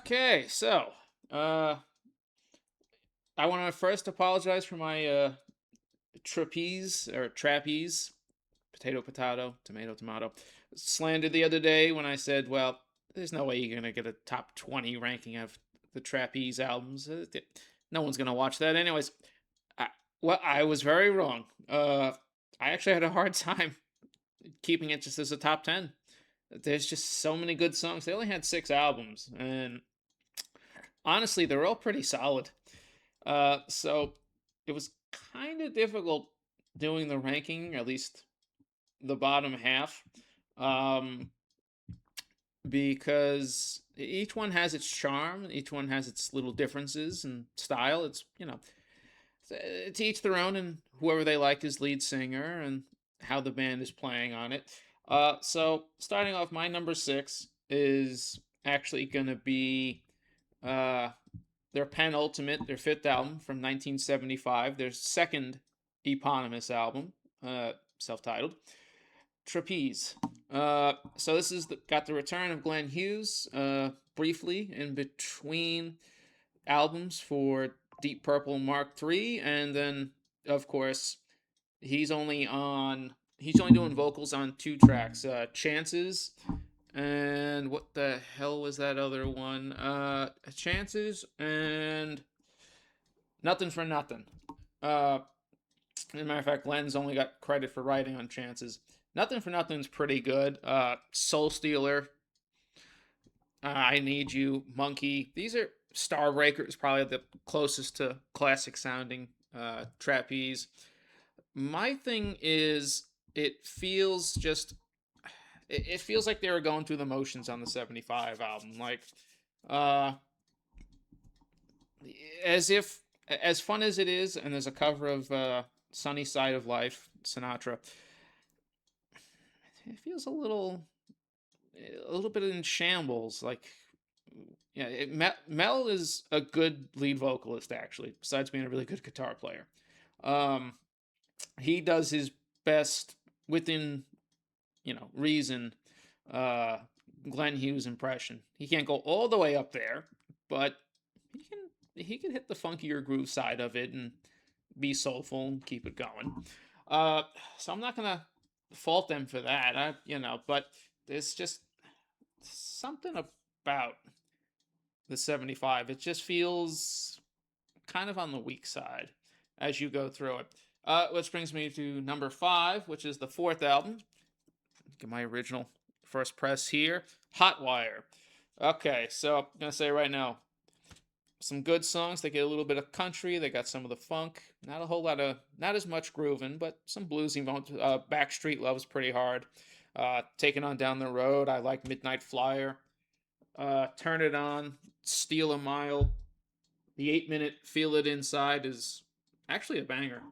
Okay, so uh, I want to first apologize for my trapeze, potato, tomato, slander the other day when I said, well, there's no way you're gonna get a top 20 ranking of the trapeze albums. No one's gonna watch that, anyways. I, well, I was very wrong. I actually had a hard time keeping it just as a top 10. There's just so many good songs. They only had 6 albums, and honestly, they're all pretty solid. So it was kind of difficult doing the ranking, at least the bottom half, um, because each one has its charm. Each one has its little differences and style. It's to each their own, and whoever they like as lead singer and how the band is playing on it. So starting off, my number 6 is actually going to be uh, their penultimate, their fifth album from 1975, their second eponymous album, self-titled, Trapeze. So this is got the return of Glenn Hughes, briefly in between albums for Deep Purple Mark III, and then of course he's only doing vocals on 2 tracks, Chances and what the hell was that other one? Chances and Nothing for Nothing. Uh, as a matter of fact, Glenn's only got credit for writing on Chances. Nothing for Nothing's pretty good. Soul Stealer, I Need You, Monkey. These are Starbreakers, probably the closest to classic sounding trapeze. My thing is, it feels just it feels like they were going through the motions on the 75 album, like uh as if, as fun as it is, and there's a cover of Sunny Side of Life, Sinatra. It feels a little bit in shambles, like, yeah, Mel is a good lead vocalist, actually, besides being a really good guitar player. um he does his best within, reason, uh, Glenn Hughes impression. He can't go all the way up there, but he can hit the funkier groove side of it and be soulful and keep it going. So I'm not gonna fault them for that. But there's just something about the 75. It just feels kind of on the weak side as you go through it. Which brings me to number 5, which is the fourth album. Get my original first press here. Hotwire. Okay, so I'm gonna say right now, some good songs. They get a little bit of country. They got some of the funk. Not a whole lot of, not as much grooving, but some bluesy moments. Backstreet Love's pretty hard. Taking on Down the Road. I like Midnight Flyer. Turn It On. Steal a Mile. The 8-minute Feel It Inside is actually a banger.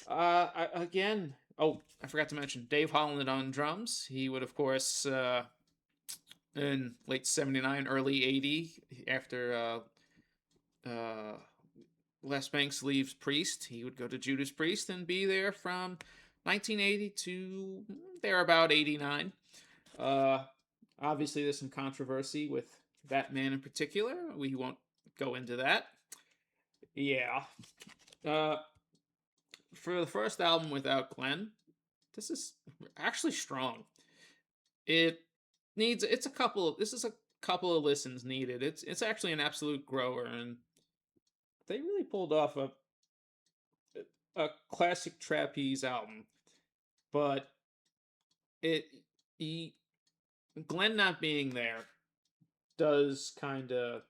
Again, oh, I forgot to mention Dave Holland on drums. He would, of course, in late 79, early 80, after uh, Les Banks leaves Priest, he would go to Judas Priest and be there from 1980 to there about 89. Uh, Obviously, there's some controversy with that man in particular. We won't go into that. Yeah. Uh, for the first album without Glenn, this is actually strong. It it's a couple of, this is a couple of listens needed. It's actually an absolute grower, and they really pulled off a classic trapeze album. But it he Glenn not being there does kind of,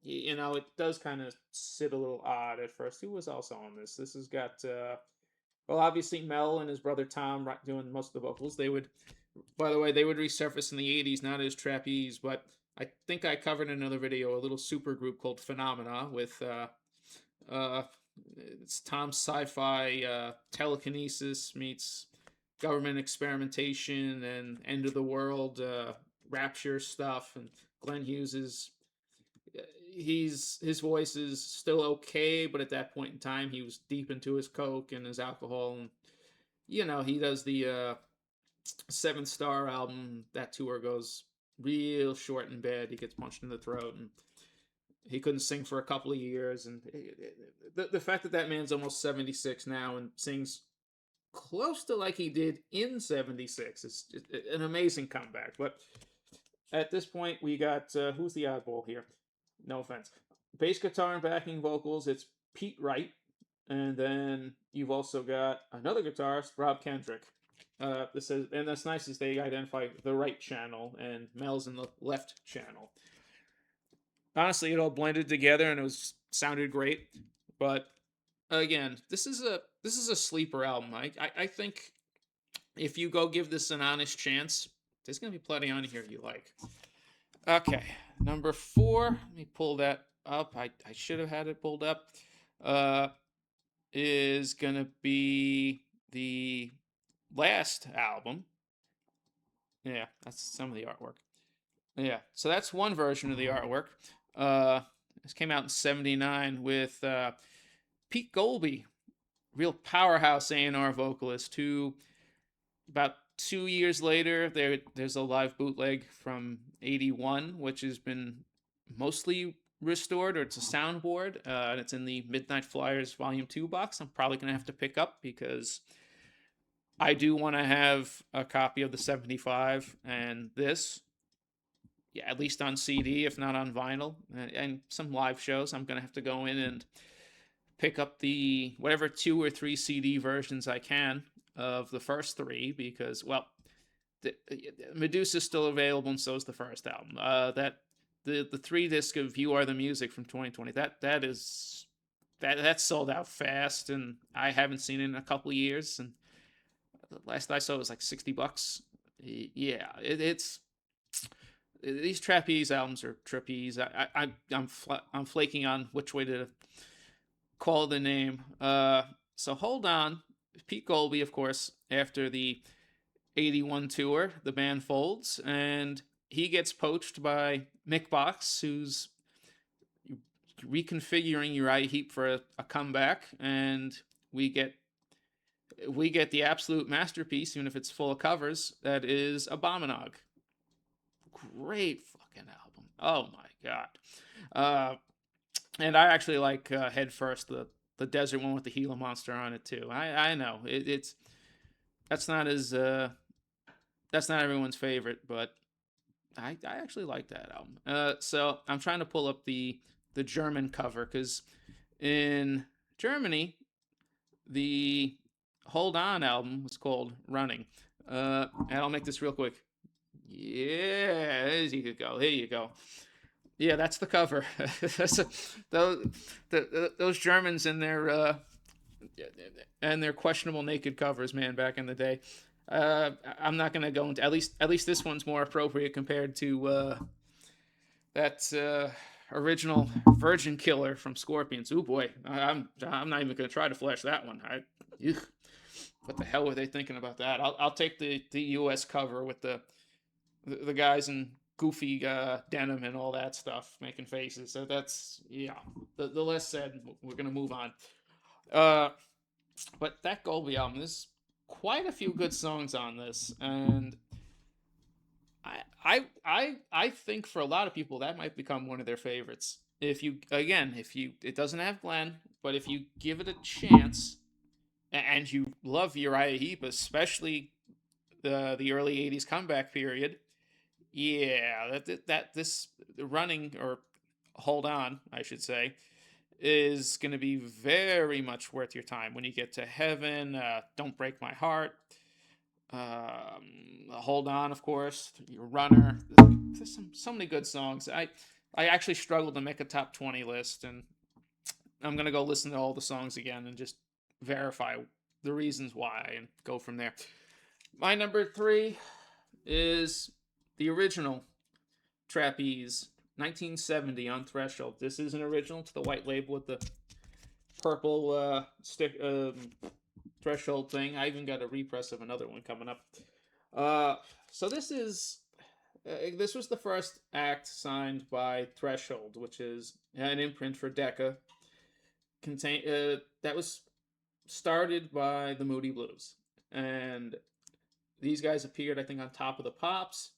it does kind of sit a little odd at first. Who was also on this? This has got well, obviously Mel and his brother Tom doing most of the vocals. They would, by the way, they would resurface in the 80s, not as trapeze, but I think I covered in another video a little super group called Phenomena with uh it's Tom's sci-fi telekinesis meets government experimentation and end of the world rapture stuff. And Glenn Hughes is, his voice is still okay, but at that point in time he was deep into his coke and his alcohol. And he does the Seventh Star album. That tour goes real short and bad. He gets punched in the throat, and he couldn't sing for a couple of years. And the fact that that man's almost 76 now and sings close to like he did in 76 is an amazing comeback. But at this point, we got who's the oddball here? No offense. Bass guitar and backing vocals, it's Pete Wright. And then you've also got another guitarist, Rob Kendrick. This is, and that's nice is they identify the right channel and Mel's in the left channel. Honestly, it all blended together and it was sounded great. But again, this is a sleeper album. I think if you go give this an honest chance, there's gonna be plenty on here you like. Okay, number 4. Let me pull that up. I should have had it pulled up. Is gonna be the last album. Yeah, that's some of the artwork. Yeah, so that's one version of the artwork. This came out in '79 with Pete Golby, real powerhouse A&R vocalist, who about 2 years later, there's a live bootleg from '81, which has been mostly restored, or it's a soundboard, and it's in the Midnight Flyers Volume 2 box. I'm probably going to have to pick up because I do want to have a copy of the 75 and this. Yeah, at least on CD, if not on vinyl, and some live shows. I'm going to have to go in and pick up the whatever 2 or 3 CD versions I can of the first 3 because, well, Medusa's still available and so is the first album. The 3-disc of You Are the Music from 2020, that's sold out fast, and I haven't seen it in a couple of years, and the last I saw it was like $60. Yeah, it's these trapeze albums are trapeze. I'm flaking on which way to call the name. So hold on. Pete Golby, of course, after the '81 tour, the band folds, and he gets poached by Mick Box, who's reconfiguring Uriah Heep for a comeback, and we get the absolute masterpiece, even if it's full of covers. That is Abominog. Great fucking album. Oh my god. And I actually like Head First, the desert one with the Gila monster on it too. I know it's that's not as that's not everyone's favorite, but I actually like that album. So I'm trying to pull up the German cover because in Germany the Hold On album was called Running. And I'll make this real quick. Yeah, there you go. Here you go. Yeah, that's the cover. Those Germans and their questionable naked covers, man, back in the day. I'm not gonna go into at least this one's more appropriate compared to that original Virgin Killer from Scorpions. Oh boy, I'm not even gonna try to flash that one. What the hell were they thinking about that? I'll take the U.S. cover with the guys in goofy denim and all that stuff making faces. So that's, yeah, the less said, we're gonna move on. But that Golby album, there's quite a few good songs on this, and I think for a lot of people that might become one of their favorites. If you it doesn't have Glenn, but if you give it a chance, and you love Uriah Heep, especially the early '80s comeback period, yeah, that this Running, or Hold On, I should say, is going to be very much worth your time when you get to Heaven. Don't Break My Heart. Hold On, of course. Your Runner. There's so many good songs. I actually struggled to make a top 20 list, and I'm gonna go listen to all the songs again and just verify the reasons why and go from there. My number 3 is the original Trapeze, 1970 on Threshold. This is an original to the white label with the purple stick Threshold thing. I even got a repress of another one coming up. So this was the first act signed by Threshold, which is an imprint for Decca. That was started by the Moody Blues, and these guys appeared, I think, on Top of the Pops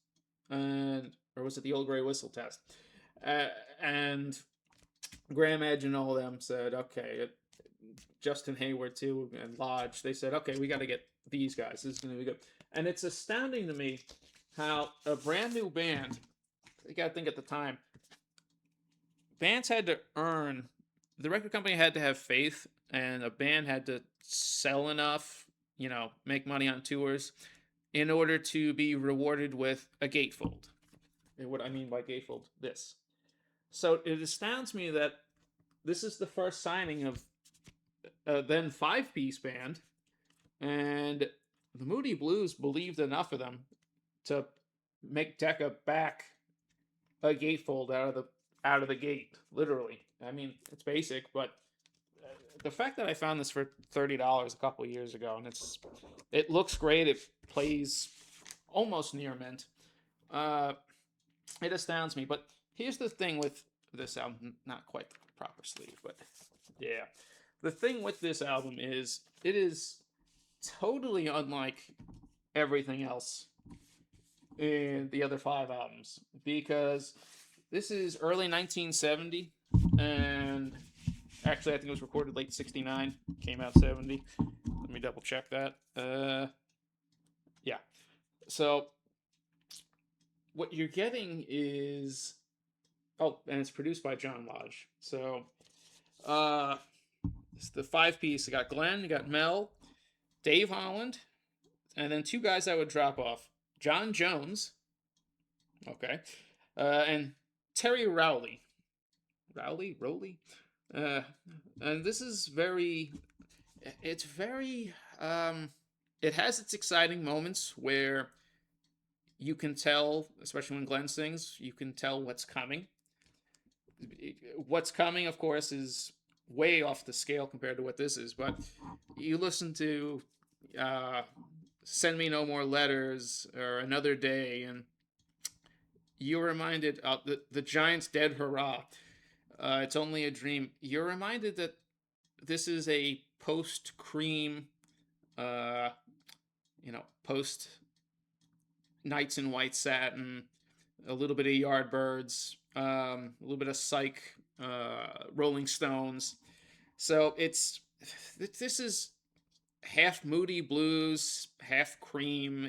and or was it the Old Grey Whistle test? And Graham Edge and all of them said, okay, Justin Hayward too, and Lodge, they said, okay, we got to get these guys. This is going to be good. And it's astounding to me how a brand new band, you got to think at the time, bands had to earn, the record company had to have faith, and a band had to sell enough, make money on tours in order to be rewarded with a gatefold. And what I mean by gatefold, this. So it astounds me that this is the first signing of a then 5-piece band, and the Moody Blues believed enough of them to make Decca back a gatefold out of the gate, literally. I mean, it's basic, but the fact that I found this for $30 a couple of years ago, and it looks great, it plays almost near mint. It astounds me. But here's the thing with this album, not quite the proper sleeve, but yeah. The thing with this album is it is totally unlike everything else in the other 5 albums, because this is early 1970, and actually I think it was recorded late 69, came out 70. Let me double check that. Yeah. So what you're getting is, and it's produced by John Lodge. So it's the 5-piece. You got Glenn, you got Mel, Dave Holland, and then 2 guys that would drop off. John Jones, okay, and Terry Rowley. Rowley? And this is it has its exciting moments where you can tell, especially when Glenn sings, you can tell what's coming. What's coming, of course, is way off the scale compared to what this is, but you listen to Send Me No More Letters or Another Day, and you're reminded of the Giants' Dead Hurrah. It's Only a Dream. You're reminded that this is a post-Cream, post Nights in White Satin, a little bit of Yardbirds, a little bit of Psych, Rolling Stones. So this is half Moody Blues, half Cream.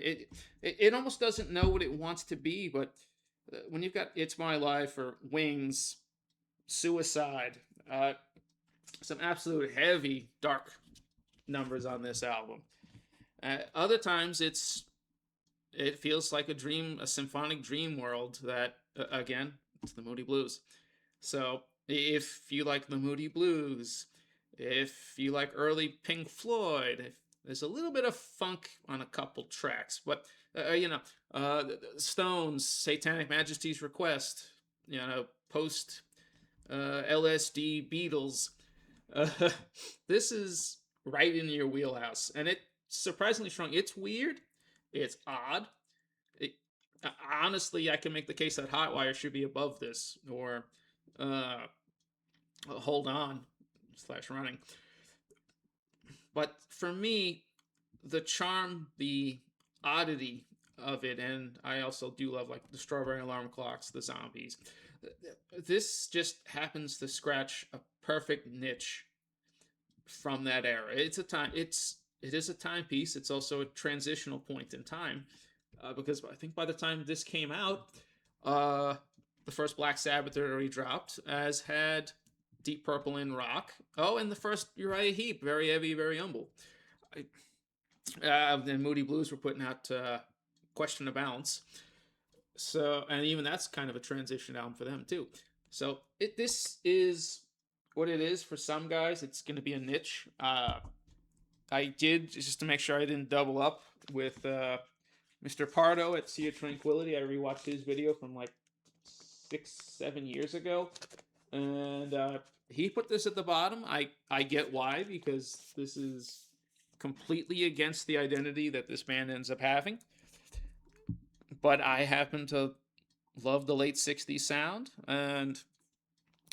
It almost doesn't know what it wants to be, but when you've got It's My Life or Wings, Suicide, some absolute heavy, dark numbers on this album. Other times it feels like a symphonic dream world that, again, it's the Moody Blues. So if you like the Moody Blues, if you like early Pink Floyd, there's a little bit of funk on a couple tracks, but Stones, Satanic Majesty's Request, post LSD Beatles, this is right in your wheelhouse, and it's surprisingly strong. It's weird, it's odd. Honestly, I can make the case that Hotwire should be above this, or Hold On / Running. But for me, the charm, the oddity of it, and I also do love like the Strawberry Alarm Clocks, the Zombies. This just happens to scratch a perfect niche from that era. It is a timepiece. It's also a transitional point in time, because I think by the time this came out, the first Black Sabbath had already dropped, as had Deep Purple in rock. Oh, and the first Uriah Heep, Very Heavy, Very Humble. Then Moody Blues were putting out Question of Balance. So, and even that's kind of a transition album for them too. So this is what it is for some guys. It's going to be a niche. I did, just to make sure I didn't double up with Mr. Pardo at Sea of Tranquility. I rewatched his video from like 6-7 years ago, and he put this at the bottom. I get why, because this is completely against the identity that this band ends up having. But I happen to love the late 60s sound, and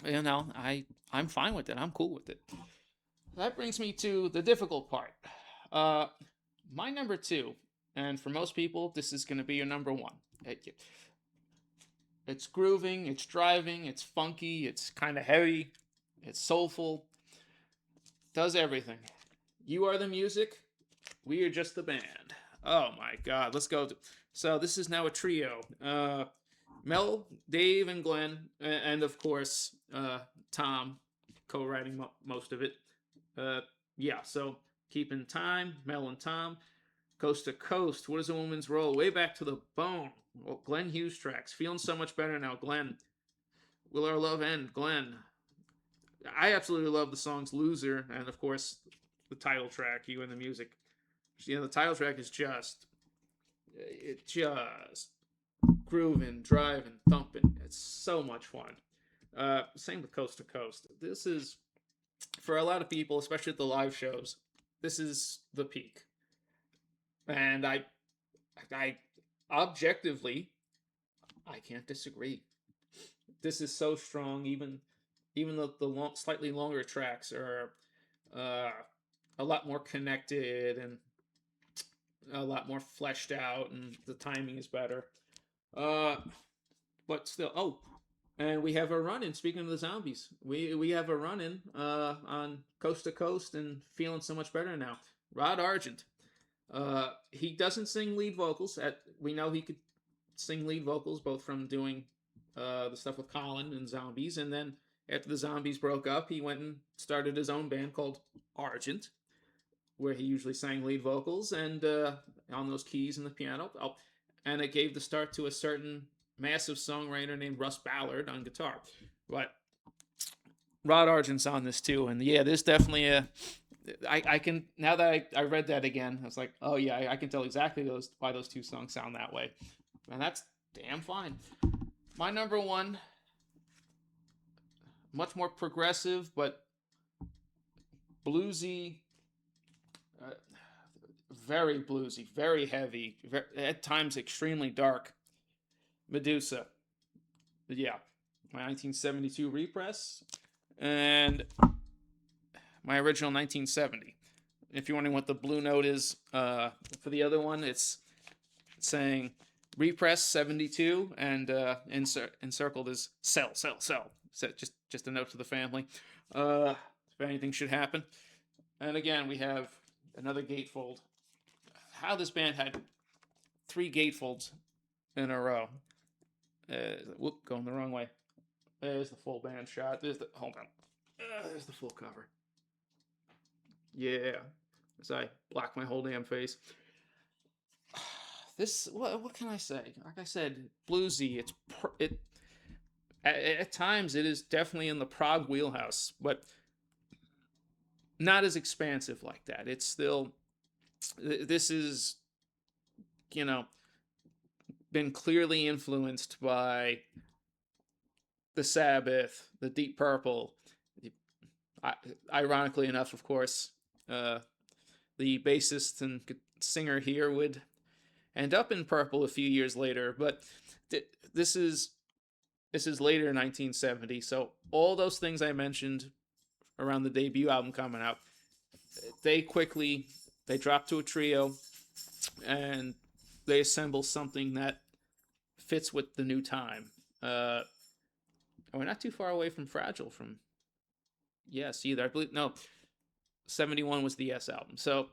I'm fine with it. I'm cool with it. That brings me to the difficult part. My number 2, and for most people, this is going to be your number 1. It's grooving, it's driving, it's funky, it's kind of heavy, it's soulful, does everything. You are the music, we are just the band. Oh my god, let's go. So this is now a trio. Mel, Dave, and Glenn, and of course Tom, co-writing most of it. Uh, yeah, so keeping time, Mel and Tom. Coast to Coast, What is a Woman's Role? Way Back to the Bone. Well, Glenn Hughes tracks. Feeling so much better now, Glenn. Will Our Love End? Glenn. I absolutely love the songs Loser and, of course, the title track, You and the Music. You know, the title track is just grooving, driving, thumping. It's so much fun. Same with Coast to Coast. This is, for a lot of people, especially at the live shows, this is the peak. And I objectively, I can't disagree. This is so strong. Even though the slightly longer tracks are uh, a lot more connected and a lot more fleshed out, and the timing is better. Uh, but still, oh, and we have a run in. Speaking of the zombies, we have a run in on Coast to Coast and Feeling So Much Better Now. Rod Argent. He doesn't sing lead vocals. We know he could sing lead vocals, both from doing the stuff with Colin and Zombies, and then after the Zombies broke up, he went and started his own band called Argent, where he usually sang lead vocals and on those keys and the piano. Oh, and it gave the start to a certain massive songwriter named Russ Ballard on guitar. But Rod Argent's on this too, and yeah, there's definitely a. I can, now that I read that again, I was like, oh yeah, I can tell exactly why those two songs sound that way, and that's damn fine. My number one, much more progressive but bluesy, uh, very bluesy, very heavy, at times extremely dark. Medusa, yeah, my 1972 repress, and my original 1970. If you're wondering what the blue note is for the other one, it's saying repress 72, and encircled is sell, sell, sell. So just a note to the family, if anything should happen. And again, we have another gatefold. How this band had 3 gatefolds in a row. Whoop, going the wrong way. There's the full band shot. Hold on. There's the full cover. Yeah, as I block my whole damn face. This, what can I say? Like I said, bluesy. It at times it is definitely in the prog wheelhouse, but not as expansive like that. It's still, this is, you know, been clearly influenced by the Sabbath, the Deep Purple. Ironically enough, of course, the bassist and singer here would end up in Purple a few years later, but this is later 1970. So all those things I mentioned around the debut album coming out, they drop to a trio, and they assemble something that fits with the new time. We're not too far away from Fragile from Yes either. I believe, no, 71 was the Yes album. So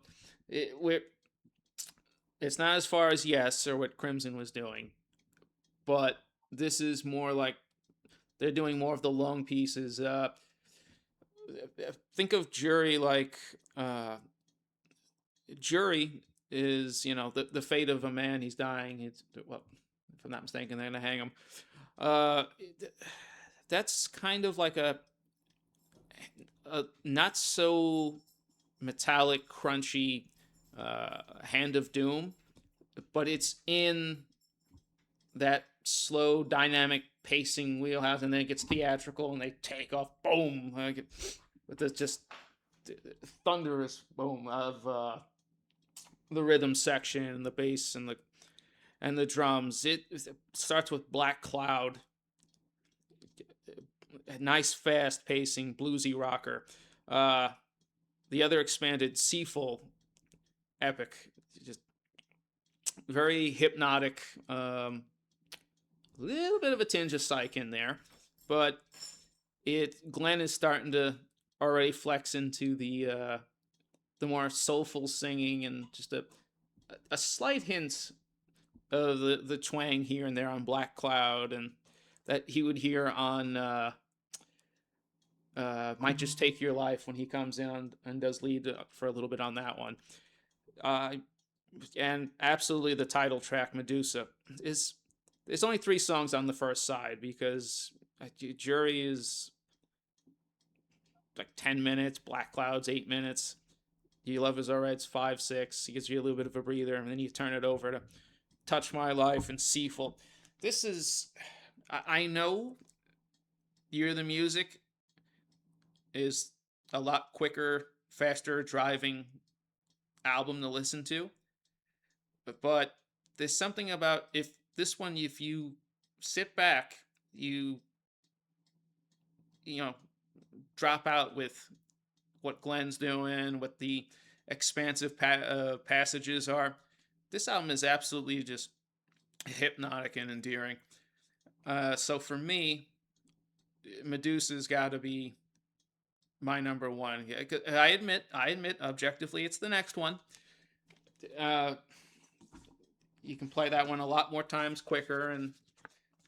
it's not as far as Yes or what Crimson was doing, but this is more like they're doing more of the long pieces. Think of Jury like Jury is, the fate of a man. He's dying. Well, if I'm not mistaken, they're gonna hang him. Uh, that's kind of like a not so metallic, crunchy Hand of Doom, but it's in that slow, dynamic pacing wheelhouse, and then it gets theatrical, and they take off, boom, with this just thunderous boom of the rhythm section, and the bass, and the drums. It starts with Black Cloud, a nice, fast pacing, bluesy rocker. The other expanded, Seaful, epic, just very hypnotic. little bit of a tinge of psych in there, but Glenn is starting to already flex into the more soulful singing, and just a slight hint of the twang here and there on Black Cloud, and that he would hear on Might Just Take Your Life when he comes in and does lead for a little bit on that one. Uh, and absolutely the title track, Medusa, is there's only 3 songs on the first side, because Jury is like 10 minutes, Black Cloud's 8 minutes, You Love Is Alright's 5, 6. He gives you a little bit of a breather, and then you turn it over to Touch My Life and Seaful. This is, I know You're the Music is a lot quicker, faster driving album to listen to, but there's something about if you sit back, you know, drop out with what Glenn's doing, what the expansive passages are. This album is absolutely just hypnotic and endearing. So for me, Medusa's got to be my number one. I admit, objectively, it's the next one. You can play that one a lot more times quicker and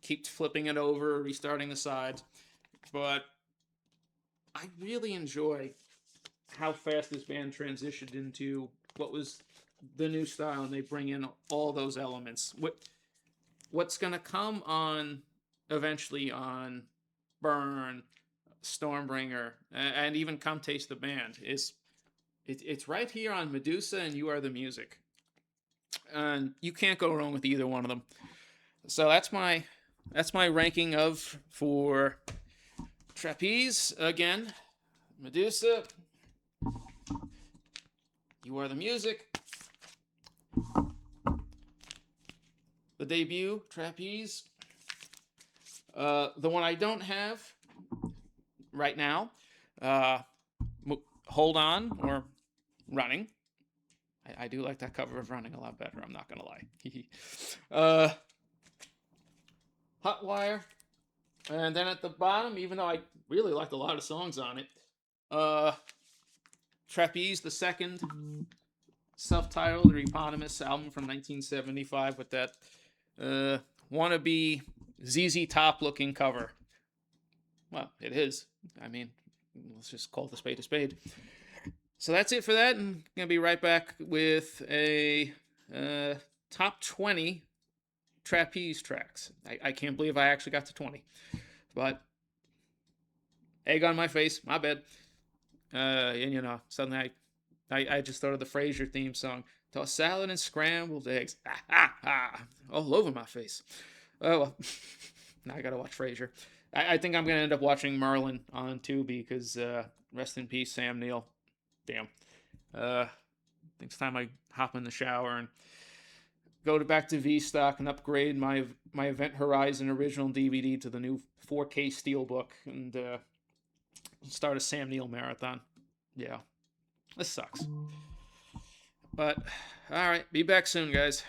keep flipping it over, restarting the sides. But I really enjoy how fast this band transitioned into what was the new style, and they bring in all those elements. What's going to come on eventually on Burn, Stormbringer, and even Come Taste the Band is it's right here on Medusa and You Are the Music, and you can't go wrong with either one of them. So that's my ranking of for Trapeze. Again, Medusa, You Are the Music, the debut Trapeze. The one I don't have right now, Hold On, or Running. I do like that cover of Running a lot better, I'm not gonna lie. Hot Wire, and then at the bottom, even though I really liked a lot of songs on it, Trapeze, the second self-titled or eponymous album from 1975 with that wannabe ZZ Top looking cover. Well, it is. I mean, let's just call the spade a spade. So that's it for that. I'm going to be right back with a top 20 Trapeze tracks. I can't believe I actually got to 20. But egg on my face, my bad. And you know, suddenly I just thought of the Frasier theme song. Toss salad and scrambled eggs. All over my face. Oh, well. Now I gotta watch Frasier. I think I'm gonna end up watching Merlin on Tubi, because rest in peace, Sam Neill. Damn. I think it's time I hop in the shower and go back to V-Stock and upgrade my Event Horizon original DVD to the new 4K Steelbook, and start a Sam Neill marathon. Yeah. This sucks. But, alright, be back soon, guys.